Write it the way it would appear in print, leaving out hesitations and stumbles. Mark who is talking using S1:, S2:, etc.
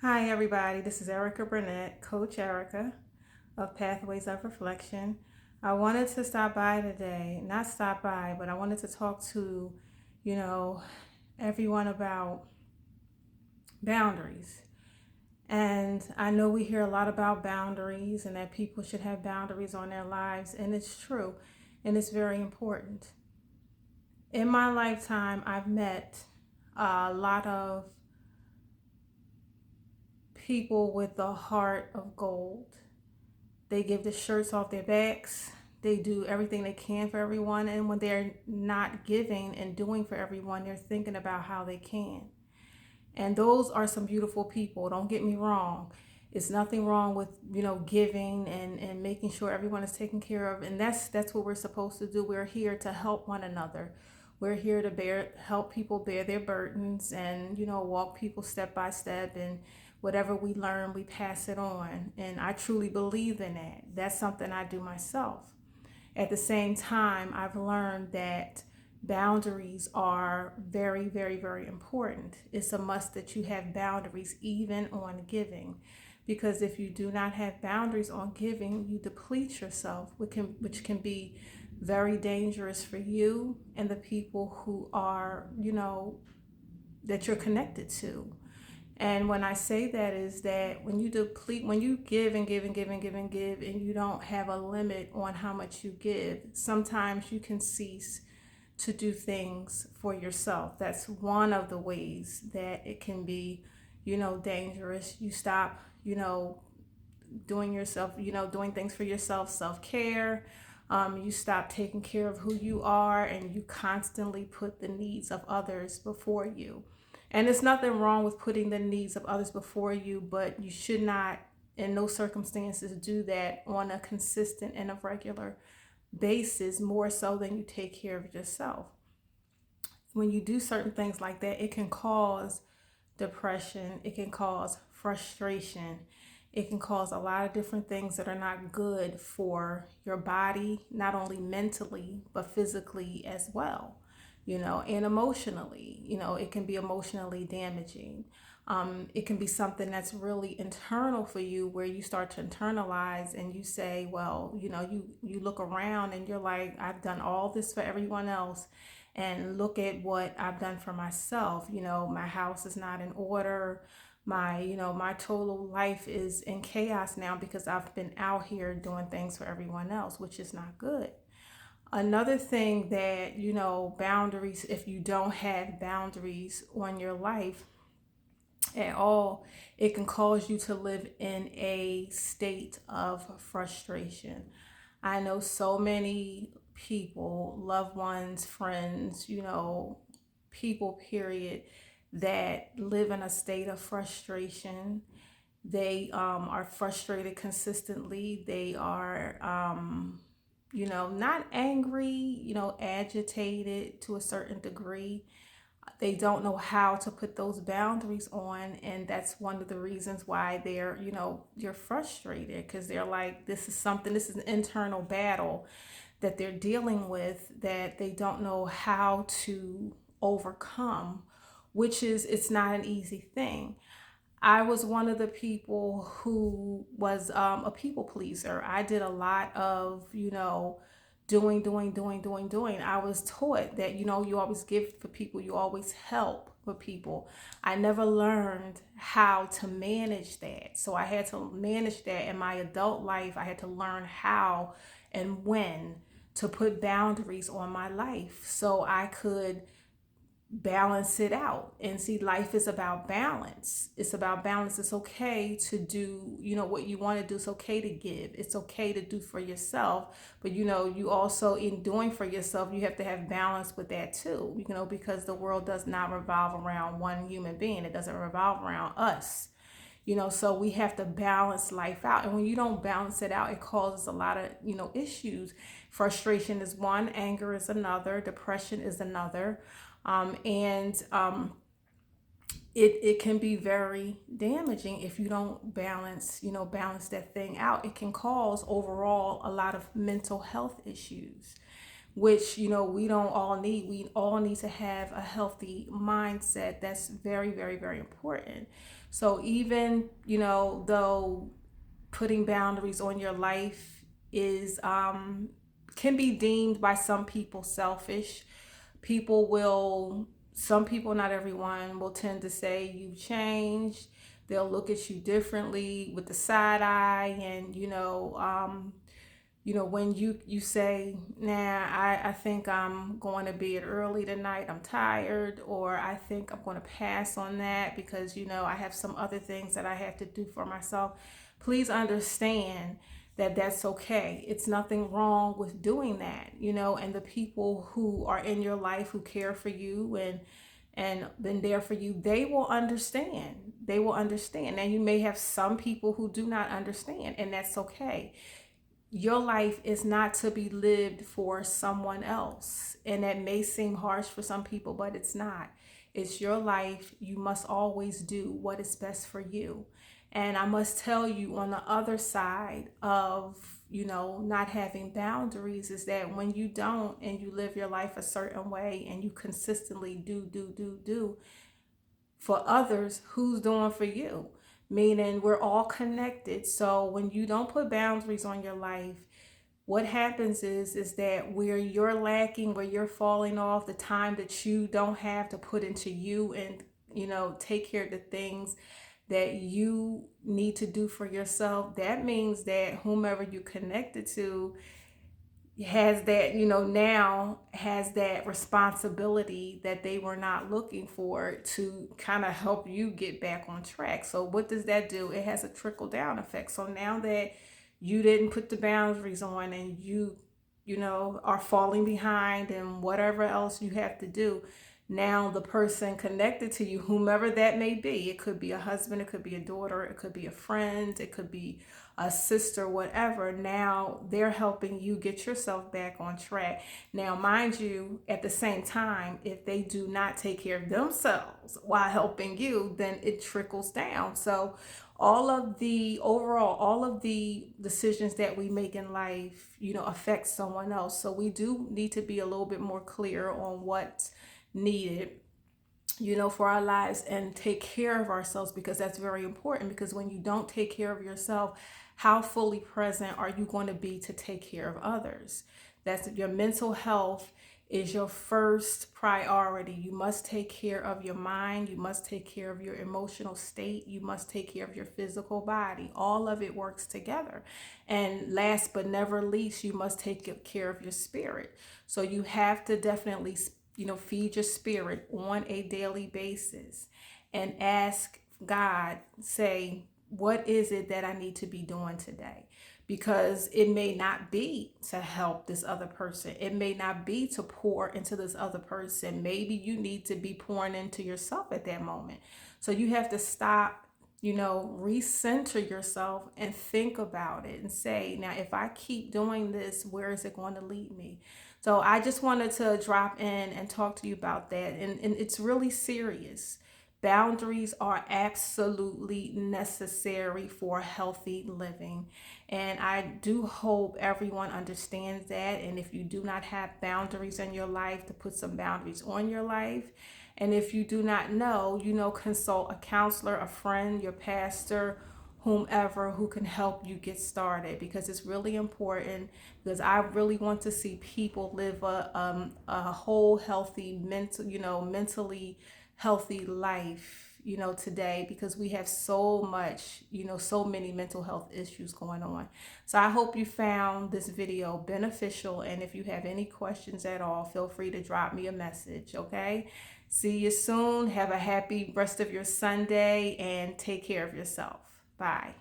S1: Hi, everybody. This is Erika Burnett, Coach Erika of Pathways of Reflection. I wanted to stop by today, not stop by, but I wanted to talk to, you know, everyone about boundaries. And I know we hear a lot about boundaries and that people should have boundaries on their lives, and it's true, and it's very important. In my lifetime, I've met a lot of people with a heart of gold. They give the shirts off their backs. They do everything they can for everyone. And when they're not giving and doing for everyone, they're thinking about how they can. And those are some beautiful people. Don't get me wrong. It's nothing wrong with, giving and making sure everyone is taken care of. And that's what we're supposed to do. We're here to help one another. We're here to help people bear their burdens and, walk people step by step, and whatever we learn, we pass it on. And I truly believe in that. That's something I do myself. At the same time, I've learned that boundaries are very, very, very important. It's a must that you have boundaries even on giving. Because if you do not have boundaries on giving, you deplete yourself, which can be very dangerous for you and the people who are, that you're connected to. And when I say that is that when you deplete, when you give and give and give and give and give, and you don't have a limit on how much you give, sometimes you can cease to do things for yourself. That's one of the ways that it can be, dangerous. You stop, doing yourself, doing things for yourself, self care. You stop taking care of who you are, and you constantly put the needs of others before you. And there's nothing wrong with putting the needs of others before you, but you should not, in no circumstances, do that on a consistent and a regular basis, more so than you take care of yourself. When you do certain things like that, it can cause depression, it can cause frustration, it can cause a lot of different things that are not good for your body, not only mentally, but physically as well, and emotionally. It can be emotionally damaging. It can be something that's really internal for you, where you start to internalize and you say, well, you look around and you're like, I've done all this for everyone else, and look at what I've done for myself. My house is not in order. My total life is in chaos now because I've been out here doing things for everyone else, which is not good. Another thing that, boundaries, if you don't have boundaries on your life at all, it can cause you to live in a state of frustration. I know so many people, loved ones, friends, people, period, that live in a state of frustration. They are frustrated consistently. They are, not angry, agitated to a certain degree. They don't know how to put those boundaries on, and that's one of the reasons why you're frustrated, because they're like, this is an internal battle that they're dealing with, that they don't know how to overcome, which is, it's not an easy thing. I was one of the people who was a people pleaser. I did a lot of, doing. I was taught that, you always give for people, you always help for people. I never learned how to manage that. So I had to manage that in my adult life. I had to learn how and when to put boundaries on my life so I could balance it out. And see, life is about balance. It's about balance. It's okay to do, what you want to do. It's okay to give. It's okay to do for yourself. But you also, in doing for yourself, you have to have balance with that too, because the world does not revolve around one human being. It doesn't revolve around us. So we have to balance life out. And when you don't balance it out, it causes a lot of, issues. Frustration is one, anger is another, depression is another. And it can be very damaging if you don't balance that thing out. It can cause overall a lot of mental health issues, which, we don't all need. We all need to have a healthy mindset. That's very, very, very important. So even, though putting boundaries on your life is can be deemed by some people selfish. People will, some people, not everyone, will tend to say you've changed. They'll look at you differently with the side eye, and when you say, nah, I think I'm going to bed early tonight, I'm tired, or I think I'm going to pass on that because I have some other things that I have to do for myself. Please understand that that's okay. It's nothing wrong with doing that, and the people who are in your life who care for you and been there for you, they will understand. They will understand. Now, you may have some people who do not understand, and that's okay. Your life is not to be lived for someone else. And that may seem harsh for some people, but it's not. It's your life. You must always do what is best for you. And I must tell you, on the other side of, not having boundaries, is that when you don't and you live your life a certain way and you consistently do for others, who's doing for you? Meaning we're all connected. So when you don't put boundaries on your life, what happens is that where you're lacking, where you're falling off, the time that you don't have to put into you and take care of the things that you need to do for yourself, that means that whomever you connected to has that, now has that responsibility that they were not looking for to kind of help you get back on track. So what does that do? It has a trickle down effect. So now that you didn't put the boundaries on, and you are falling behind and whatever else you have to do, now the person connected to you, whomever that may be, it could be a husband, it could be a daughter, it could be a friend, it could be a sister, whatever, now they're helping you get yourself back on track. Now, mind you, at the same time, if they do not take care of themselves while helping you, then it trickles down. So all of the decisions that we make in life, affect someone else. So we do need to be a little bit more clear on what's needed, for our lives, and take care of ourselves, because that's very important. Because when you don't take care of yourself, how fully present are you going to be to take care of others? That's your mental health is your first priority. You must take care of your mind. You must take care of your emotional state. You must take care of your physical body. All of it works together. And last but never least, you must take care of your spirit. So you have to definitely feed your spirit on a daily basis and ask God, say, what is it that I need to be doing today? Because it may not be to help this other person. It may not be to pour into this other person. Maybe you need to be pouring into yourself at that moment. So you have to stop, recenter yourself and think about it and say, now, if I keep doing this, where is it going to lead me? So I just wanted to drop in and talk to you about that. And it's really serious. Boundaries are absolutely necessary for healthy living. And I do hope everyone understands that. And if you do not have boundaries in your life, to put some boundaries on your life. And if you do not know, consult a counselor, a friend, your pastor, whomever who can help you get started, because it's really important. Because I really want to see people live a whole healthy mentally healthy life today, because we have so much, so many mental health issues going on. So I hope you found this video beneficial, and if you have any questions at all, feel free to drop me a message. Okay, see you soon. Have a happy rest of your Sunday and take care of yourself. Bye.